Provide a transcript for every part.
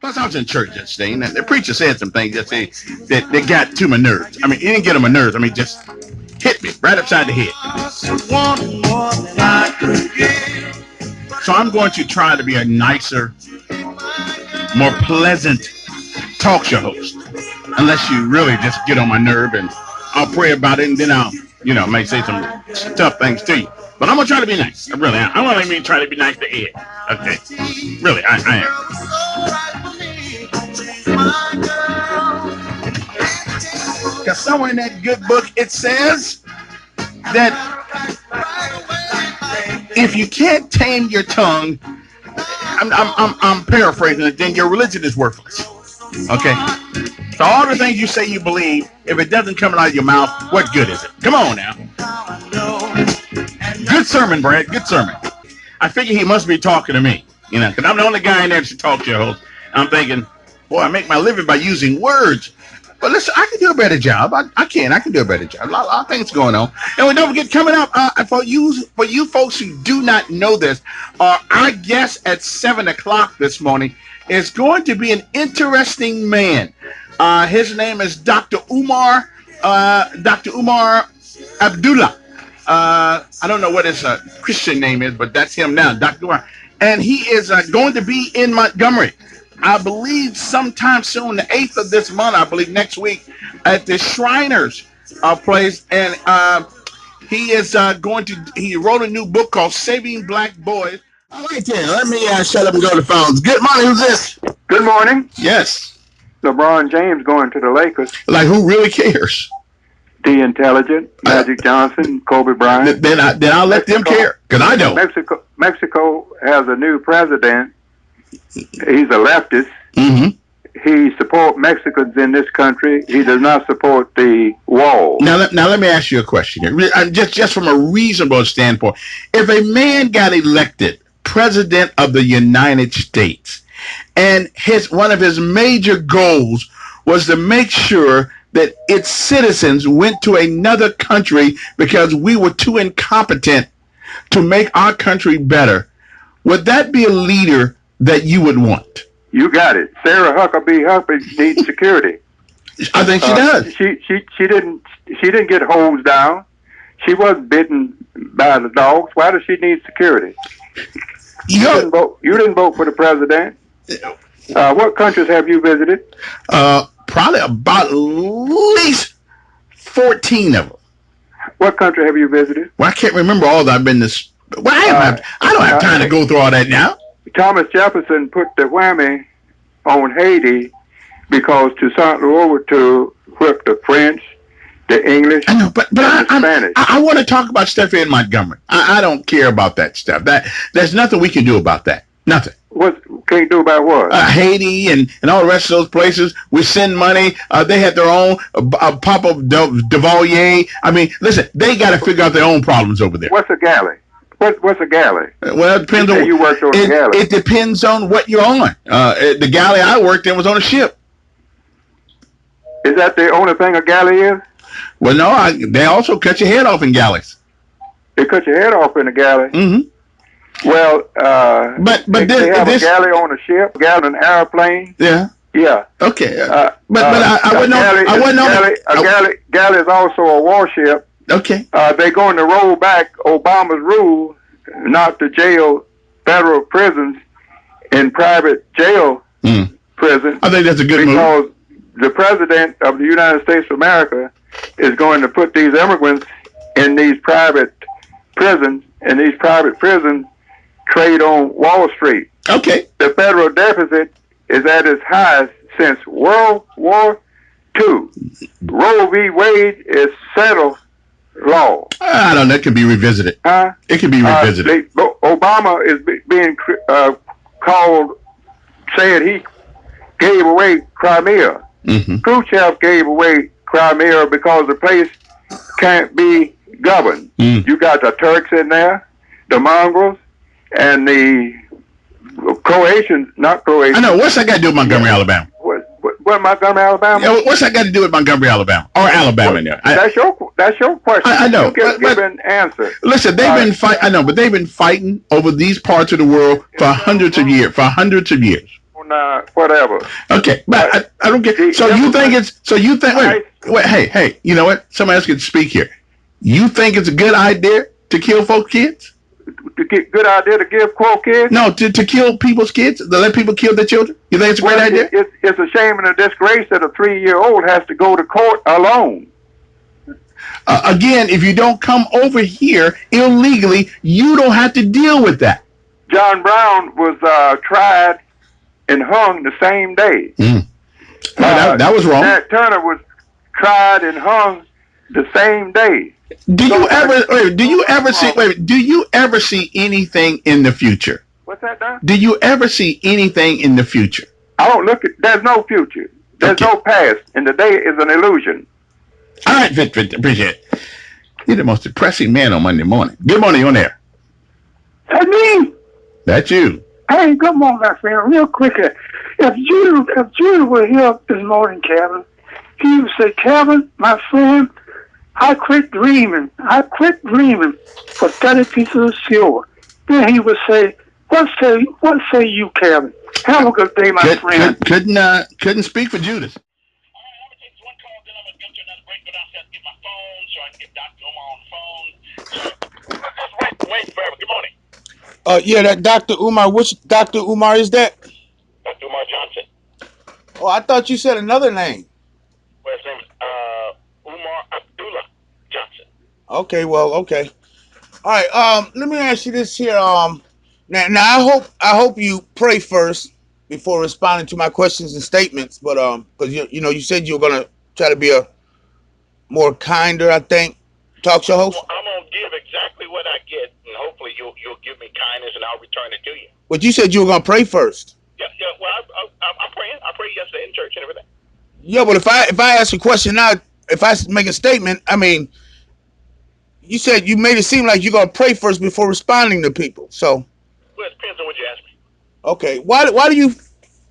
Plus, I was in church yesterday, and the preacher said some things yesterday that got to my nerves. I mean, he didn't get on my nerves. I mean, just hit me right upside the head. So I'm going to try to be a nicer, more pleasant talk show host. Unless you really just get on my nerve, and I'll pray about it, and then I'll, may say some tough things to you. But I'm going to try to be nice. I really am. I'm going to try to be nice to Ed. Okay. Really, I am. Because somewhere in that good book, it says that if you can't tame your tongue, I'm paraphrasing it, then your religion is worthless. Okay? So all the things you say you believe, if it doesn't come out of your mouth, what good is it? Come on now. Good sermon, Brad. Good sermon. I figure he must be talking to me, because I'm the only guy in there that talk show host. I'm thinking, boy, I make my living by using words. But listen, I can do a better job. I can do a better job. A lot of things going on. And we don't forget, coming up, for you folks who do not know this, our guest at 7 o'clock this morning is going to be an interesting man. His name is Dr. Umar Abdullah. I don't know what his Christian name is, but that's him now, Dr. Umar. And he is going to be in Montgomery, I believe sometime soon, the 8th of this month, I believe next week, at the Shriners place. And he wrote a new book called Saving Black Boys. All right, then, let me shut up and go to the phones. Good morning, who's this? Good morning. Yes. LeBron James going to the Lakers. Like, who really cares? The intelligent, Magic Johnson, Kobe Bryant. Then I'll let them care, because I don't. Mexico has a new president. He's a leftist. Mm-hmm. He supports Mexicans in this country. He does not support the wall. Now let me ask you a question here. Just from a reasonable standpoint. If a man got elected president of the United States, and one of his major goals was to make sure that its citizens went to another country because we were too incompetent to make our country better, would that be a leader that you would want? You got it. Sarah Huckabee needs security. I think she does. She didn't get hosed down. She wasn't bitten by the dogs. Why does she need security? You didn't vote for the president. What countries have you visited? Probably about at least 14 of them. What country have you visited? Well, I can't remember all that I've been this. Well, I don't have time to go through all that now. Thomas Jefferson put the whammy on Haiti because Toussaint Louverture whipped the French, the English, I know, but and the Spanish. I want to talk about stuff in Montgomery. I don't care about that stuff. There's nothing we can do about that. Nothing. What can you do about what? Haiti and all the rest of those places. We send money. They had their own Papa Duvalier. I mean, listen, they got to figure out their own problems over there. What's a galley? What's a galley? Well, it depends on you worked on a galley. It depends on what you're on. The galley I worked in was on a ship. Is that the only thing a galley is? Well, no. They also cut your head off in galleys. They cut your head off in a galley. Mm-hmm. But they have a galley on a ship, a galley on an airplane. Yeah. Yeah. Okay. I wouldn't know. A galley is also a warship. Okay. They're going to roll back Obama's rule not to jail federal prisons in private jail prisons. I think that's a good move. Because the president of the United States of America is going to put these immigrants in these private prisons, and these private prisons trade on Wall Street. Okay. The federal deficit is at its highest since World War II. Roe v. Wade is settled law. I don't know. It can be revisited. Huh? It can be revisited. Obama is being called, saying he gave away Crimea. Mm-hmm. Khrushchev gave away Crimea because the place can't be governed. You got the Turks in there, the Mongols, and the Croatians, not Croatians. I know. What's that got to do with Montgomery, Alabama? What Montgomery, Alabama? Yeah, what's that got to do with Montgomery, Alabama? Or Alabama in there? That's your question. I know. You give an answer. Listen, they've been fighting. I know, but they've been fighting over these parts of the world for hundreds of years. On whatever. Okay, but I don't get. So you think it's? So you think? Wait. Hey. You know what? Somebody else can speak here. You think it's a good idea to kill folks' kids? Good idea to give poor kids? No, to kill people's kids, to let people kill their children. You think it's a great idea? It's a shame and a disgrace that a 3-year-old has to go to court alone. Again, if you don't come over here illegally, you don't have to deal with that. John Brown was tried and hung the same day. That was wrong. Nat Turner was tried and hung the same day. Do you ever see anything in the future? What's that, Don? Do you ever see anything in the future? I don't look at. There's no future. There's no past, and the day is an illusion. All right, Victor, appreciate it. You're the most depressing man on Monday morning. Good morning, on there. That's me. That's you. Hey, good morning, my friend. Real quick, if Judah were here this morning, Kevin, he would say, Kevin, my friend, I quit dreaming for 30 pieces of silver. Then he would say, what say you, Kevin? Have a good day, my friend. Couldn't speak for Judas. Wait forever. Good morning. Yeah, that Dr. Umar. Which Dr. Umar is that? Dr. Umar Johnson. Oh, I thought you said another name. Well, his name is Umar Abdullah Johnson. Okay, well, okay. All right. Let me ask you this here. Now I hope you pray first before responding to my questions and statements. But because you said you were gonna try to be a more kinder, I think, talk show host. Well, I'm gonna give exactly what I get, and hopefully you'll give me kindness, and I'll return it to you. But you said you were gonna pray first. Yeah. Well, I'm praying. I prayed yesterday in church and everything. Yeah, but if I ask a question now, if I make a statement, I mean, you said you made it seem like you're gonna pray first before responding to people. So. Well, it depends on what you ask me. Okay, why do you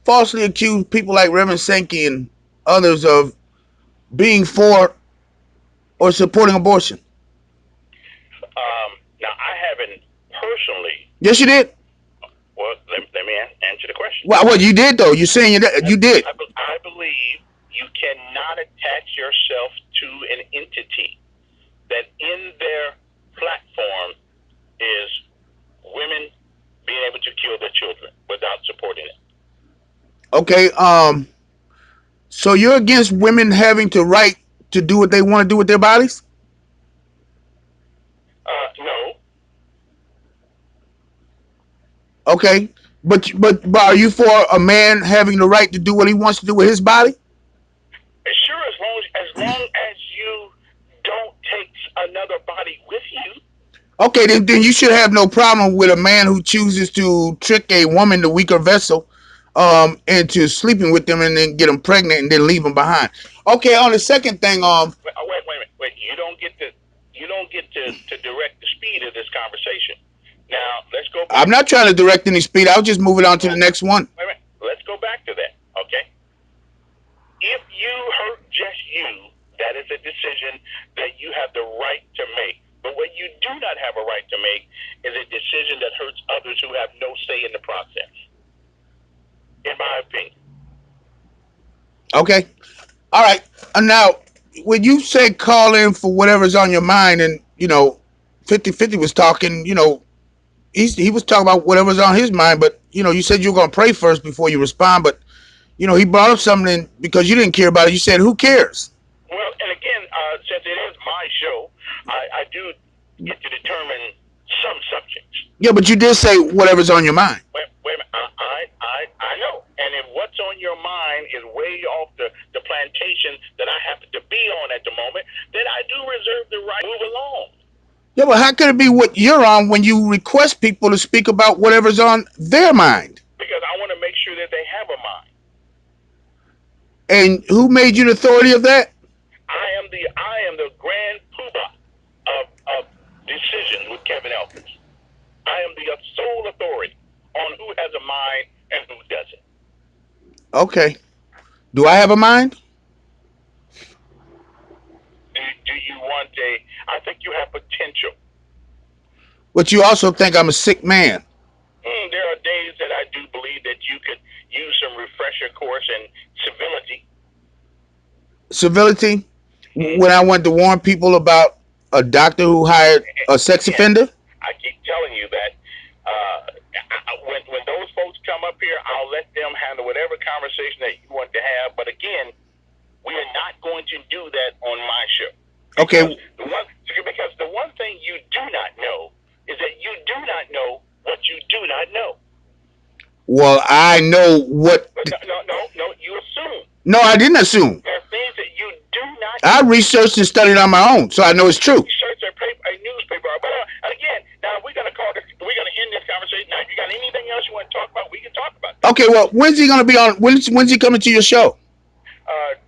falsely accuse people like Reverend Sankey and others of being for or supporting abortion? Now, I haven't personally. Yes, you did. Well, let me answer the question. Well, you did, though. You're saying you did. I believe you cannot attach yourself to an entity that in their platform is women being able to kill their children without supporting it. Okay, so you're against women having the right to do what they want to do with their bodies? No. Okay, but are you for a man having the right to do what he wants to do with his body? Sure, as long as you don't take another body with you. Okay, then you should have no problem with a man who chooses to trick a woman, the weaker vessel, into sleeping with them and then get them pregnant and then leave them behind. Okay, on the second thing, wait a minute. You don't get to direct the speed of this conversation. Now let's go back. I'm not trying to direct any speed. I'll just move it on to the next one. Wait a minute. Let's go back to that. Okay. If you hurt just you, that is a decision that you have the right to make. But what you do not have a right to make is a decision that hurts others who have no say in the process. In my opinion. Okay. All right. Now, when you say call in for whatever's on your mind, and 50-50 was talking, he was talking about whatever's on his mind, but you said you were gonna pray first before you respond, but he brought up something because you didn't care about it. You said, who cares? Well, and again, since it is my show, I do get to determine some subjects. Yeah, but you did say whatever's on your mind. Wait a minute. I know. And if what's on your mind is way off the plantation that I happen to be on at the moment, then I do reserve the right to move along. Yeah, but how could it be what you're on when you request people to speak about whatever's on their mind? Because I want to make sure that they have a mind. And who made you the authority of that? I am the grand poobah of decisions with Kevin Elkins. I am the sole authority on who has a mind and who doesn't. Okay. Do I have a mind? Do you want I think you have potential. But you also think I'm a sick man. There are days that I do believe that use some refresher course in civility. Civility? When I went to warn people about a doctor who hired a sex offender? I keep telling you that when those folks come up here, I'll let them handle whatever conversation that you want to have. But again, we are not going to do that on my show. Okay. Because the one thing you do not know is that you do not know what you do not know. Well, I know what. No, you assume. No, I didn't assume. There are things that you do not know. I researched and studied on my own, so I know it's true. Research a newspaper. But again, now we're going to end this conversation. Now, if you got anything else you want to talk about, we can talk about it. Okay, well, when's he going to be on? When's he coming to your show?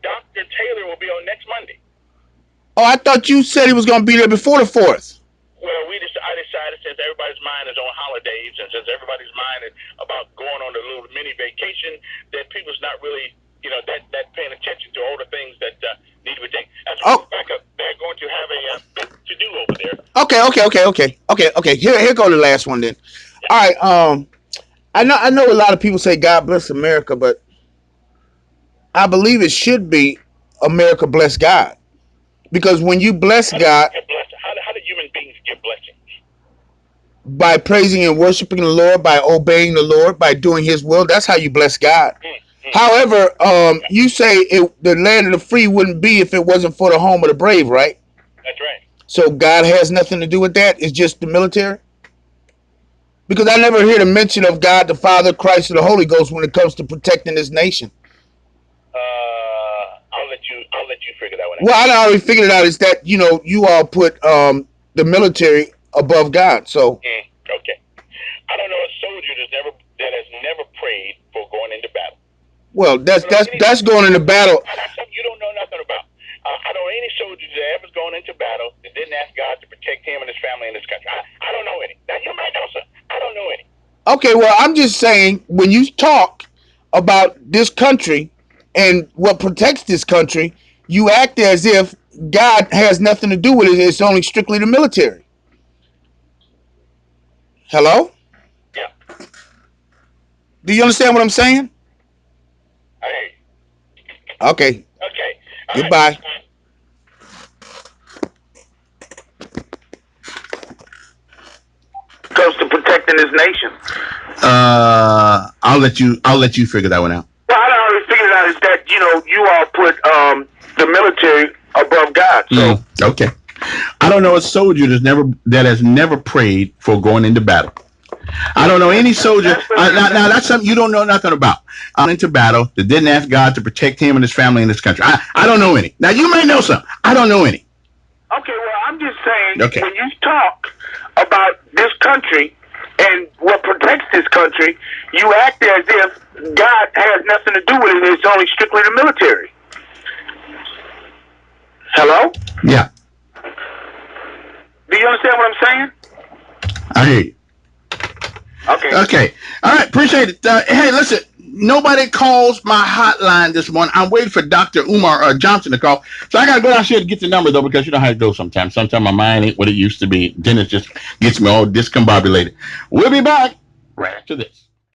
Dr. Taylor will be on next Monday. Oh, I thought you said he was going to be there before the 4th. Well, I decided since everybody's mind is on holidays and since everybody's mind is about going on a little mini vacation, that people's not really, that paying attention to all the things that need to be taken. They're going to have a bit to do over there. Okay. Here go the last one then. Yeah. All right. I know a lot of people say God bless America, but I believe it should be America bless God. Because when you bless God, how do human beings give blessings? By praising and worshiping the Lord, by obeying the Lord, by doing His will. That's how you bless God. However, you say the land of the free wouldn't be if it wasn't for the home of the brave, right? That's right. So God has nothing to do with that. It's just the military. Because I never hear the mention of God, the Father, Christ, or the Holy Ghost when it comes to protecting this nation. I'll let you figure that one out. Well, I already figured it out. Is that you all put the military above God. So okay. I don't know a soldier that has never prayed for going into battle. Well, that's going into battle. That's something you don't know nothing about. I don't know any soldier that ever gone into battle that didn't ask God to protect him and his family in this country. I don't know any. Now you might know some. I don't know any. Okay, well, I'm just saying when you talk about this country and what protects this country, you act as if God has nothing to do with it. It's only strictly the military. Hello? Yeah. Do you understand what I'm saying? I hear you. Okay. Okay. Goodbye. Right. Comes to protecting this nation. I'll let you figure that one out. Well, I already figured it out is that you all put the military above God. So okay. I don't know a soldier that has never prayed for going into battle. I don't know any soldier. Now that's something you don't know nothing about. Into battle that didn't ask God to protect him and his family in this country. I don't know any. Now you may know some. I don't know any. Okay, well, I'm just saying when you talk about this country and what protects this country, you act as if God has nothing to do with it. It's only strictly the military. Hello? Yeah. Do you understand what I'm saying? I hear you. Okay. All right. Appreciate it. Hey, listen. Nobody calls my hotline this morning. I'm waiting for Dr. Umar Johnson to call. So I got to go downstairs to get the number, though, because you know how it goes sometimes. Sometimes my mind ain't what it used to be. Then it just gets me all discombobulated. We'll be back right after this.